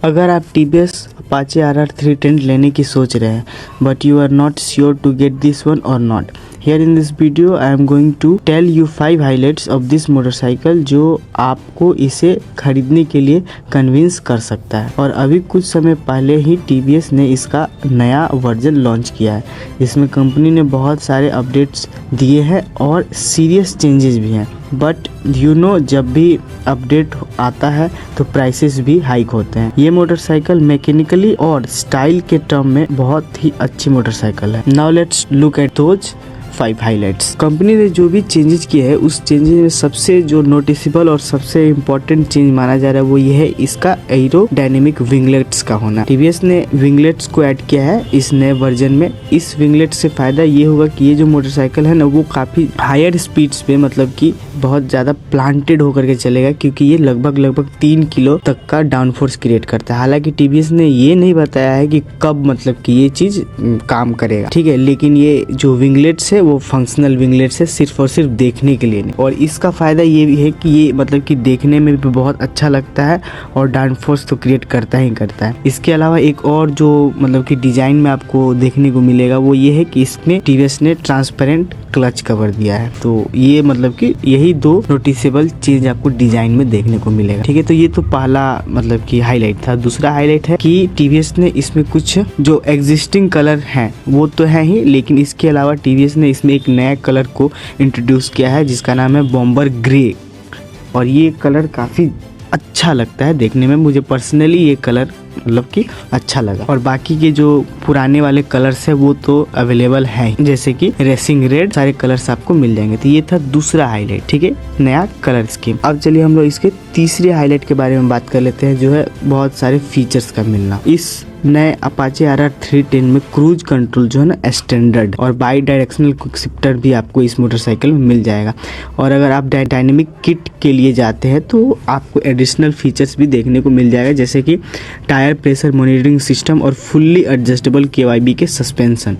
अगर आप TVS Apache RR 310 लेने की सोच रहे हैं but you are not sure to get this one or not, here in this video I am going to tell you 5 highlights of this motorcycle जो आपको इसे खरीदने के लिए कन्विंस कर सकता है। और अभी कुछ समय पहले ही TVS ने इसका नया वर्जन लॉन्च किया है। इसमें कंपनी ने बहुत सारे अपडेट्स दिए हैं और सीरियस चेंजेस भी हैं। बट यू नो, जब भी अपडेट आता है तो प्राइसेस भी हाइक होते हैं। ये मोटरसाइकिल मैकेनिकली और स्टाइल के टर्म में बहुत ही अच्छी मोटरसाइकिल है। Now let's look at those 5 highlights. Company ने जो भी चेंजेस किए हैं उस चेंजेस में सबसे जो नोटिसेबल और सबसे इम्पोर्टेंट चेंज माना जा रहा है वो ये है इसका एरोडायनेमिक विंगलेट्स का होना। TVS ने विंगलेट्स को ऐड किया है इस नए वर्जन में। इस विंगलेट से फायदा ये होगा कि ये जो मोटरसाइकिल है ना वो काफी हायर स्पीड्स पे, मतलब कि बहुत ज्यादा प्लांटेड होकर के चलेगा, क्योंकि ये लगभग 3 किलो तक का डाउनफोर्स क्रिएट करता है। हालांकि TVS ने ये नहीं बताया है कि कब मतलब कि ये चीज काम करेगा, ठीक है, लेकिन ये जो विंगलेट्स है वो फंक्शनल विंगलेट्स है, सिर्फ और सिर्फ देखने के लिए नहीं। और इसका फायदा ये भी है कि ये मतलब कि देखने में भी बहुत अच्छा लगता है और डाउनफोर्स तो क्रिएट करता ही करता है। इसके अलावा एक और जो मतलब कि डिजाइन में आपको देखने को मिलेगा वो ये है कि इसमें TVS ने ट्रांसपेरेंट क्लच कवर दिया है। तो ये मतलब कि यही 2 नोटिसेबल चेंज आपको डिजाइन में देखने को मिलेगा, ठीक है। तो ये तो पहला मतलब कि हाईलाइट था। दूसरा हाईलाइट है कि TVS ने इसमें कुछ जो एग्जिस्टिंग कलर हैं वो तो है ही, लेकिन इसके अलावा TVS ने इसमें एक नया कलर को इंट्रोड्यूस किया है जिसका नाम है बॉम्बर ग्रे। और ये कलर काफी अच्छा लगता है देखने में। मुझे पर्सनली ये कलर मतलब कि अच्छा लगा। और बाकी के जो पुराने वाले कलर्स है वो तो अवेलेबल हैं, जैसे कि रेसिंग रेड, सारे कलर्स आपको मिल जाएंगे। तो ये था दूसरा हाईलाइट, ठीक है, नया कलर स्कीम। अब चलिए हम लोग इसके तीसरे हाईलाइट के बारे में बात कर लेते हैं, जो है बहुत सारे फीचर्स का मिलना। इस नए Apache RR 310 में क्रूज कंट्रोल जो है ना स्टैंडर्ड और बाई डायरेक्शनल क्विक शिफ्टर भी आपको इस मोटरसाइकिल में मिल जाएगा। और अगर आप डायनेमिक किट के लिए जाते हैं तो आपको एडिशनल फीचर्स भी देखने को मिल जाएगा, जैसे कि टायर प्रेशर मॉनिटरिंग सिस्टम और फुल्ली एडजस्टेबल KYB के सस्पेंशन,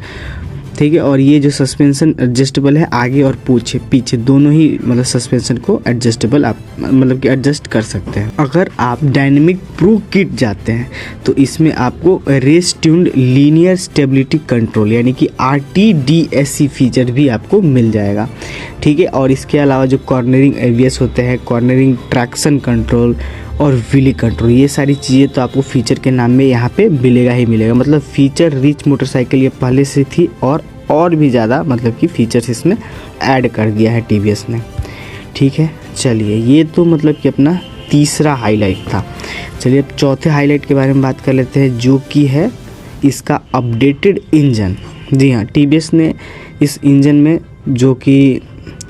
ठीक है। और ये जो सस्पेंशन एडजस्टेबल है आगे और पीछे दोनों ही मतलब सस्पेंशन को एडजस्टेबल आप मतलब कि एडजस्ट कर सकते हैं। अगर आप डायनेमिक प्रो किट जाते हैं तो इसमें आपको race tuned linear stability control यानी कि RTDSC फीचर भी आपको मिल जाएगा, ठीक है। और इसके अलावा जो कॉर्नरिंग ABS होते हैं, कॉर्नरिंग ट्रैक्शन कंट्रोल और व्हीली कंट्रोल, ये सारी चीज़ें तो आपको फीचर के नाम में यहाँ पे मिलेगा ही मिलेगा। मतलब फीचर रिच मोटरसाइकिल ये पहले से थी और भी ज़्यादा मतलब कि फीचर्स इसमें ऐड कर दिया है TVS ने, ठीक है। चलिए, ये तो मतलब कि अपना तीसरा हाईलाइट था। चलिए अब चौथे हाईलाइट के बारे में बात कर लेते हैं, जो कि है इसका अपडेटेड इंजन। जी हाँ, TVS ने इस इंजन में जो कि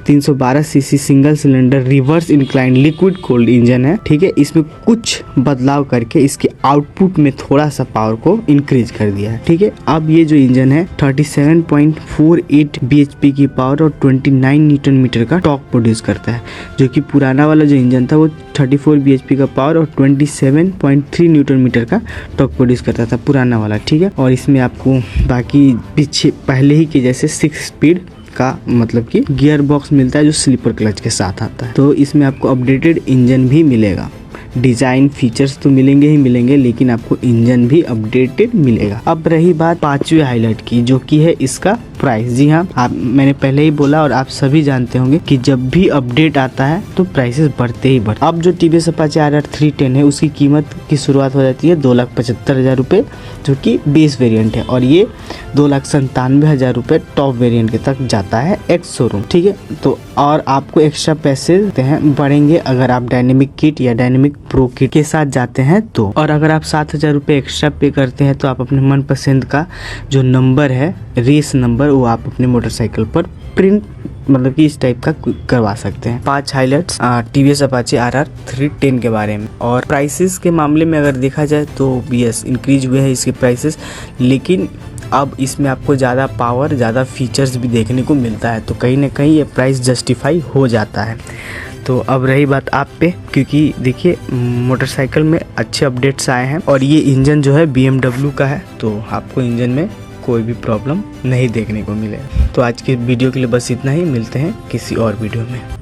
312 CC single cylinder reverse incline liquid cold engine है, ठीक है, इसमें कुछ बदलाव करके इसके आउटपुट में थोड़ा सा पावर को इंक्रीज कर दिया है, ठीक है। अब ये जो इंजन है 37.48 bhp की पावर और 29 न्यूटन मीटर का टॉर्क प्रोड्यूस करता है, जो कि पुराना वाला जो इंजन था वो 34 bhp का पावर और 27.3 न्यूटन मीटर का टॉर्क प्रोड्यूस करता था पुराना वाला, ठीक है। और इसमें आपको बाकी पीछे पहले ही के जैसे 6 स्पीड का मतलब कि गियर बॉक्स मिलता है जो स्लीपर क्लच के साथ आता है। तो इसमें आपको अपडेटेड इंजन भी मिलेगा। डिजाइन फीचर्स तो मिलेंगे ही मिलेंगे, लेकिन आपको इंजन भी अपडेटेड मिलेगा। अब रही बात 5वें हाईलाइट की, जो कि है इसका प्राइस। जी हाँ, मैंने पहले ही बोला और आप सभी जानते होंगे कि जब भी अपडेट आता है तो प्राइसेस बढ़ते ही बढ़ते। अब जो TVS Apache RR 310 है उसकी कीमत की शुरुआत हो जाती है 2,75,000 रुपये, जो कि बेस वेरिएंट है, और ये 2,97,000 रुपये टॉप वेरिएंट के तक जाता है एक्स शोरूम, ठीक है। तो और आपको एक्स्ट्रा पैसे देते हैं बढ़ेंगे अगर आप डायनेमिक किट या डायनेमिक प्रो किट के साथ जाते हैं तो। और अगर आप 7,000 रुपये एक्स्ट्रा पे करते हैं तो आप अपने मनपसंद का जो नंबर है, रेस नंबर, वो आप अपने मोटरसाइकिल पर प्रिंट मतलब कि इस टाइप का करवा सकते हैं। 5 हाईलाइट्स TVS Apache RR 310 के बारे में। और प्राइसेस के मामले में अगर देखा जाए तो यस, इंक्रीज हुए हैं इसके प्राइसेस, लेकिन अब इसमें आपको ज़्यादा पावर, ज़्यादा फीचर्स भी देखने को मिलता है, तो कहीं ना कहीं ये प्राइस जस्टिफाई हो जाता है। तो अब रही बात आप पे, क्योंकि देखिए मोटरसाइकिल में अच्छे अपडेट्स आए हैं और ये इंजन जो है BMW का है, तो आपको इंजन में कोई भी प्रॉब्लम नहीं देखने को मिले। तो आज के वीडियो के लिए बस इतना ही, मिलते हैं किसी और वीडियो में।